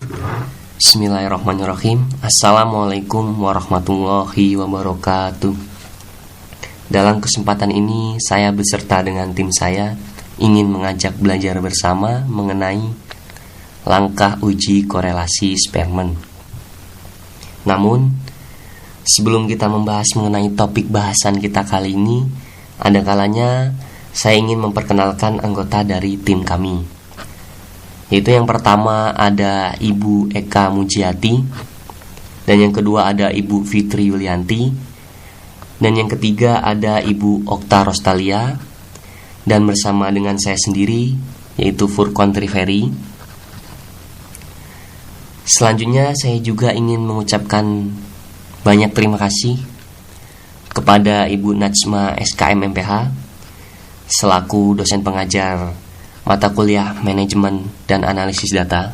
Bismillahirrahmanirrahim. Assalamualaikum warahmatullahi wabarakatuh. Dalam kesempatan ini saya beserta dengan tim saya ingin mengajak belajar bersama mengenai langkah uji korelasi Spearman. Namun sebelum kita membahas mengenai topik bahasan kita kali ini, ada kalanya saya ingin memperkenalkan anggota dari tim kami. Yaitu yang pertama ada Ibu Eka Mujiati, dan yang kedua ada Ibu Fitri Yulianti, dan yang ketiga ada Ibu Okta Rostalia, dan bersama dengan saya sendiri yaitu Furqon Triveri. Selanjutnya saya juga ingin mengucapkan banyak terima kasih kepada Ibu Najma SKM MPH selaku dosen pengajar mata kuliah manajemen dan analisis data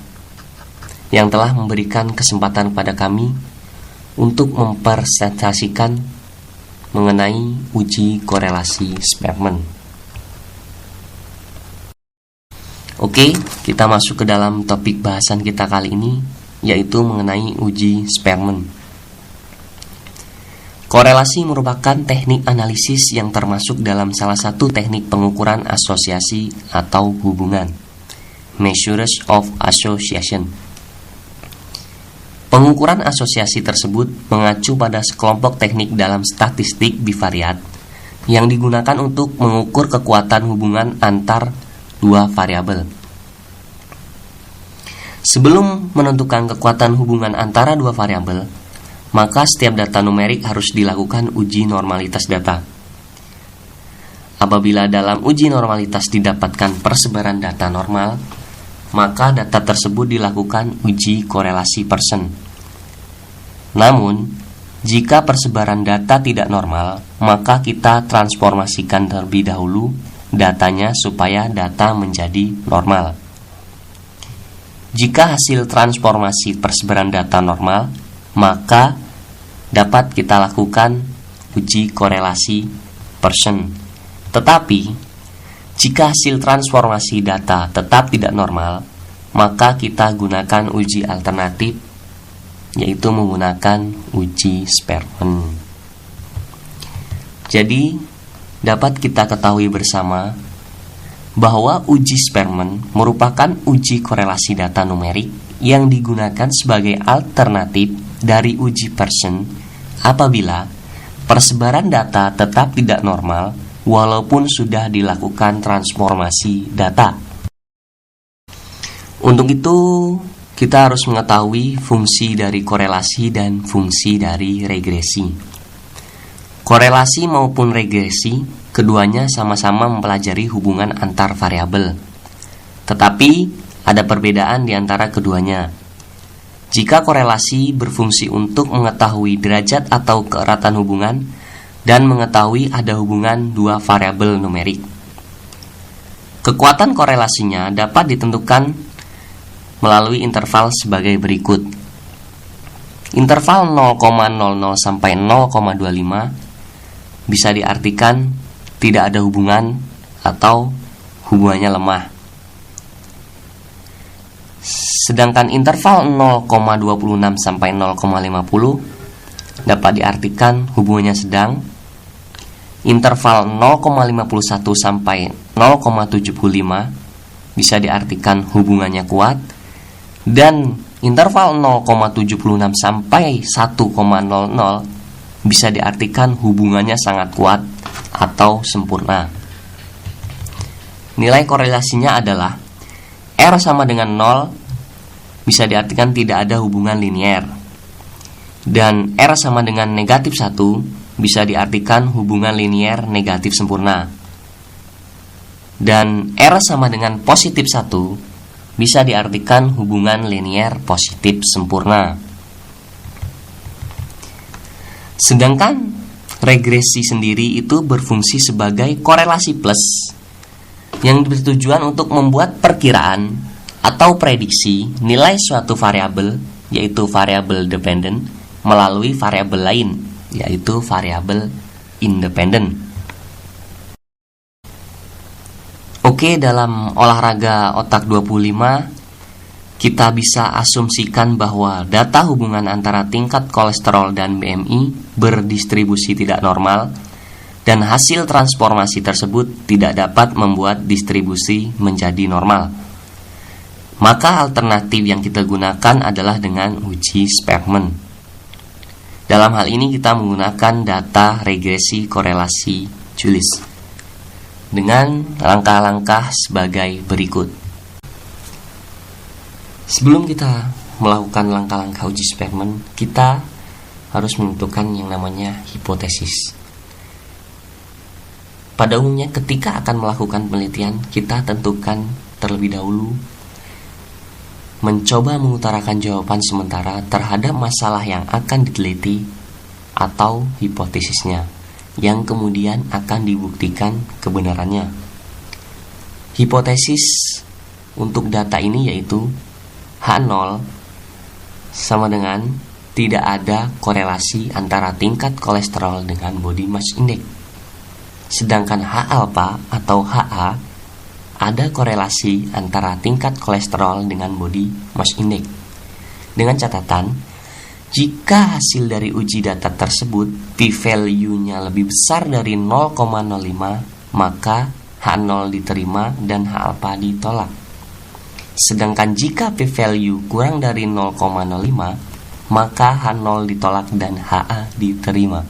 yang telah memberikan kesempatan pada kami untuk mempresentasikan mengenai uji korelasi Spearman. Oke, kita masuk ke dalam topik bahasan kita kali ini, yaitu mengenai uji Spearman. Korelasi merupakan teknik analisis yang termasuk dalam salah satu teknik pengukuran asosiasi atau hubungan, measures of association. Pengukuran asosiasi tersebut mengacu pada sekelompok teknik dalam statistik bivariat yang digunakan untuk mengukur kekuatan hubungan antar dua variabel. Sebelum menentukan kekuatan hubungan antara dua variabel, maka setiap data numerik harus dilakukan uji normalitas data. Apabila dalam uji normalitas didapatkan persebaran data normal, maka data tersebut dilakukan uji korelasi Pearson. Namun, jika persebaran data tidak normal, maka kita transformasikan terlebih dahulu datanya supaya data menjadi normal. Jika hasil transformasi persebaran data normal, maka dapat kita lakukan uji korelasi Pearson. Tetapi, jika hasil transformasi data tetap tidak normal, maka kita gunakan uji alternatif, yaitu menggunakan uji Spearman. Jadi, dapat kita ketahui bersama bahwa uji Spearman merupakan uji korelasi data numerik yang digunakan sebagai alternatif dari uji Pearson apabila persebaran data tetap tidak normal walaupun sudah dilakukan transformasi data. Untuk itu, kita harus mengetahui fungsi dari korelasi dan fungsi dari regresi. Korelasi maupun regresi, keduanya sama-sama mempelajari hubungan antar variabel. Tetapi, ada perbedaan di antara keduanya. Jika korelasi berfungsi untuk mengetahui derajat atau keeratan hubungan dan mengetahui ada hubungan dua variabel numerik. Kekuatan korelasinya dapat ditentukan melalui interval sebagai berikut. Interval 0,00 sampai 0,25 bisa diartikan tidak ada hubungan atau hubungannya lemah. Sedangkan interval 0,26 sampai 0,50 dapat diartikan hubungannya sedang. Interval 0,51 sampai 0,75 bisa diartikan hubungannya kuat. Dan interval 0,76 sampai 1,00 bisa diartikan hubungannya sangat kuat atau sempurna. Nilai korelasinya adalah R sama dengan 0 bisa diartikan tidak ada hubungan linier, dan R sama dengan negatif 1 bisa diartikan hubungan linier negatif sempurna, dan R sama dengan positif 1 bisa diartikan hubungan linier positif sempurna. Sedangkan regresi sendiri itu berfungsi sebagai korelasi plus yang bertujuan untuk membuat perkiraan atau prediksi nilai suatu variabel, yaitu variabel dependent, melalui variabel lain, yaitu variabel independen. Oke, dalam olahraga otak 25 kita bisa asumsikan bahwa data hubungan antara tingkat kolesterol dan BMI berdistribusi tidak normal, dan hasil transformasi tersebut tidak dapat membuat distribusi menjadi normal. Maka alternatif yang kita gunakan adalah dengan uji Spearman. Dalam hal ini kita menggunakan data regresi korelasi Julis dengan langkah-langkah sebagai berikut. Sebelum kita melakukan langkah-langkah uji Spearman, kita harus menentukan yang namanya hipotesis. Pada umumnya ketika akan melakukan penelitian, kita tentukan terlebih dahulu mencoba mengutarakan jawaban sementara terhadap masalah yang akan diteliti atau hipotesisnya, yang kemudian akan dibuktikan kebenarannya. Hipotesis untuk data ini yaitu H0 sama dengan tidak ada korelasi antara tingkat kolesterol dengan body mass index. Sedangkan H-alpha atau HA ada korelasi antara tingkat kolesterol dengan body mass index. Dengan catatan, jika hasil dari uji data tersebut p-value-nya lebih besar dari 0,05, maka H0 diterima dan H-alpha ditolak. Sedangkan jika p-value kurang dari 0,05, maka H0 ditolak dan HA diterima.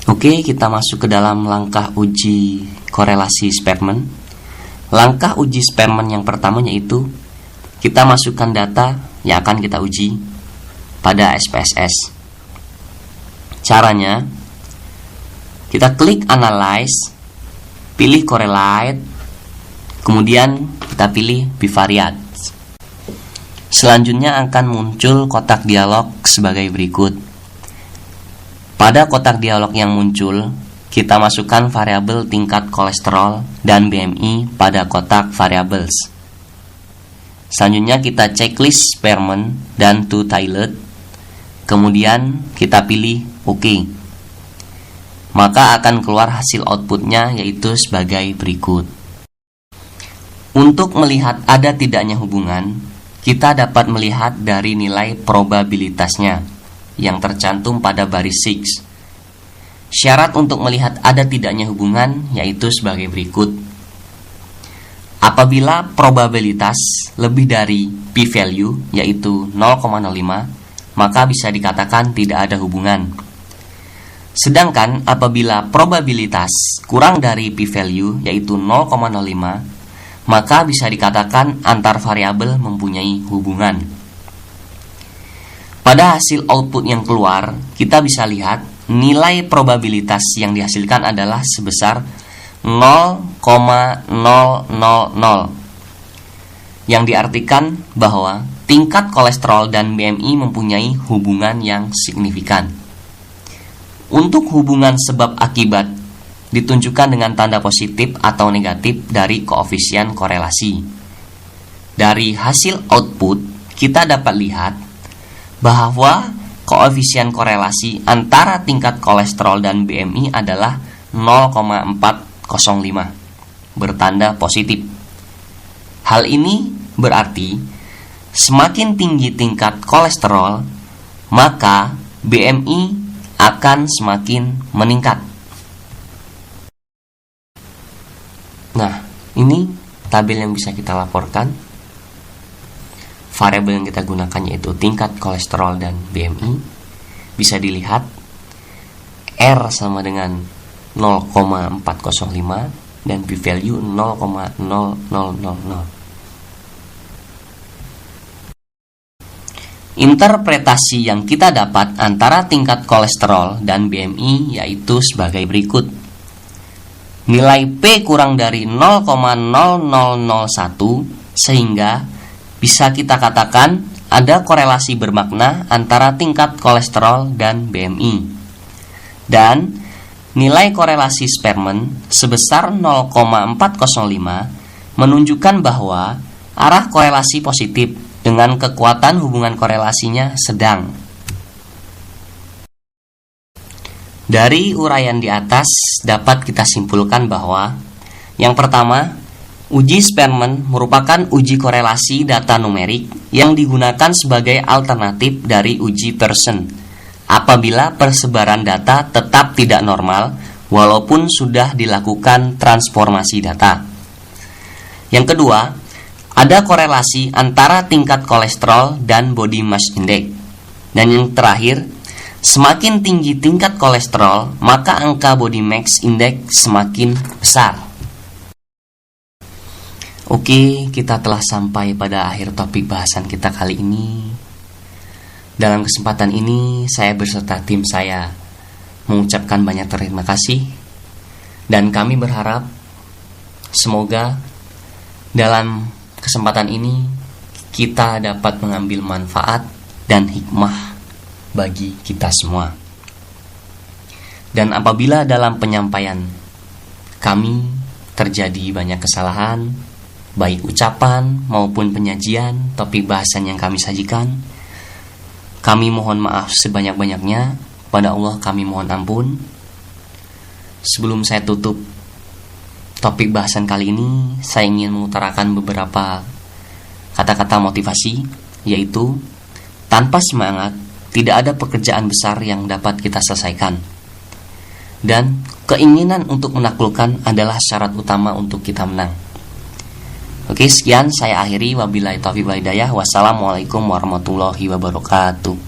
Oke, kita masuk ke dalam langkah uji korelasi Spearman. Langkah uji Spearman yang pertama yaitu kita masukkan data yang akan kita uji pada SPSS. Caranya, kita klik Analyze, pilih Correlate, kemudian kita pilih Bivariate. Selanjutnya akan muncul kotak dialog sebagai berikut. Pada kotak dialog yang muncul, kita masukkan variabel tingkat kolesterol dan BMI pada kotak variables. Selanjutnya kita checklist Spearman dan to Tailed. Kemudian kita pilih OK. Maka akan keluar hasil outputnya yaitu sebagai berikut. Untuk melihat ada tidaknya hubungan, kita dapat melihat dari nilai probabilitasnya yang tercantum pada baris 6. Syarat untuk melihat ada tidaknya hubungan yaitu sebagai berikut. Apabila probabilitas lebih dari p-value yaitu 0,05, maka bisa dikatakan tidak ada hubungan. Sedangkan apabila probabilitas kurang dari p-value yaitu 0,05, maka bisa dikatakan antar variabel mempunyai hubungan. Pada hasil output yang keluar, kita bisa lihat nilai probabilitas yang dihasilkan adalah sebesar 0,000, yang diartikan bahwa tingkat kolesterol dan BMI mempunyai hubungan yang signifikan. Untuk hubungan sebab akibat ditunjukkan dengan tanda positif atau negatif dari koefisien korelasi. Dari hasil output, kita dapat lihat bahwa koefisien korelasi antara tingkat kolesterol dan BMI adalah 0,405, bertanda positif. Hal ini berarti semakin tinggi tingkat kolesterol, maka BMI akan semakin meningkat. Nah, ini tabel yang bisa kita laporkan. Variabel yang kita gunakan yaitu tingkat kolesterol dan BMI. Bisa dilihat R sama dengan 0,405 dan p-value 0,0000. Interpretasi yang kita dapat antara tingkat kolesterol dan BMI yaitu sebagai berikut. Nilai P kurang dari 0,0001 sehingga bisa kita katakan ada korelasi bermakna antara tingkat kolesterol dan BMI. Dan nilai korelasi Spearman sebesar 0,405 menunjukkan bahwa arah korelasi positif dengan kekuatan hubungan korelasinya sedang. Dari uraian di atas dapat kita simpulkan bahwa Yang pertama, uji Spearman merupakan uji korelasi data numerik yang digunakan sebagai alternatif dari uji Pearson apabila persebaran data tetap tidak normal walaupun sudah dilakukan transformasi data. Yang kedua, ada korelasi antara tingkat kolesterol dan body mass index. Dan yang terakhir, semakin tinggi tingkat kolesterol, maka angka body mass index semakin besar. Oke, kita telah sampai pada akhir topik bahasan kita kali ini. Dalam kesempatan ini, saya beserta tim saya mengucapkan banyak terima kasih. Dan kami berharap semoga dalam kesempatan ini kita dapat mengambil manfaat dan hikmah bagi kita semua. Dan apabila dalam penyampaian kami terjadi banyak kesalahan, baik ucapan maupun penyajian topik bahasan yang kami sajikan, kami mohon maaf sebanyak-banyaknya. Pada Allah kami mohon ampun. Sebelum saya tutup topik bahasan kali ini, saya ingin mengutarakan beberapa kata-kata motivasi, yaitu tanpa semangat tidak ada pekerjaan besar yang dapat kita selesaikan. Dan keinginan untuk menaklukkan adalah syarat utama untuk kita menang. Oke, sekian saya akhiri. Wabillahi taufiq wal hidayah. Wassalamualaikum warahmatullahi wabarakatuh.